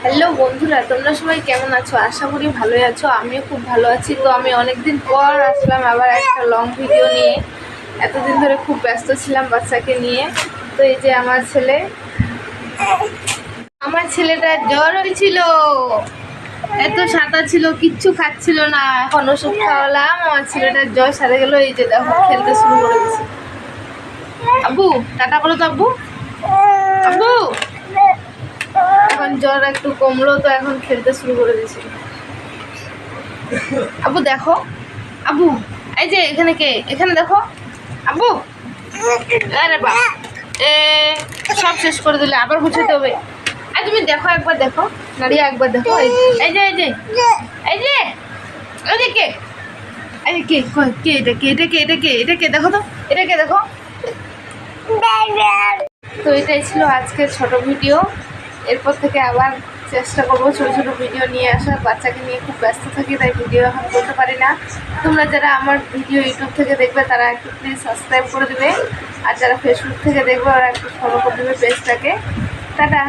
Hello বন্ধুরা, তোমরা সবাই কেমন আছো? আশা করি ভালোই আছো। আমিও খুব ভালো আছি। তো আমি অনেকদিন পর আসলাম আবার একটা লং ভিডিও নিয়ে। এতদিন ধরে খুব ব্যস্ত ছিলাম বাচ্চাকে নিয়ে। তো এই যে আমার ছেলেটা জ্বর হয়েছিল, এত সাদা ছিল, কিচ্ছু খাচ্ছিল না। এখন ওষুধ খাওয়ালাম, আমার ছেলেটার জ্বর সারে গেল। এই যে দেখো খেলতে শুরু করে দিয়েছে। আব্বু টাটা বলো তো আব্বু। আব্বু এখন জ্বর একটু কমলো, তো এখন খেলতে শুরু করে দিয়েছে। আব্বু দেখো, আব্বু এই যে এখানে কে, এখানে দেখো আব্বু। আরে বাবা, এ সব শেষ করে দিলে, আবার গুছাতে হবে। আর তুমি দেখো, একবার দেখো নাড়িয়া, একবার দেখো। এই যে এই যে এই যে এই যে কে, এই যে কে, কে এটা, কে এটা, কে এটা, কে এটা, কে দেখো তো, এটাকে দেখো। তো এটাই ছিল আজকের ছোট ভিডিও। এরপর থেকে আবার চেষ্টা করবো ছোটো ছোটো ভিডিও নিয়ে আসার। বাচ্চাকে নিয়ে খুব ব্যস্ত থাকি, তাই ভিডিও এখন করতে পারি না। তোমরা যারা আমার ভিডিও ইউটিউব থেকে দেখবে তারা একটু প্লিজ সাবস্ক্রাইব করে দেবে, আর যারা ফেসবুক থেকে দেখবে ওরা একটু ফলো করে দেবে পেজটাকে। টাটা।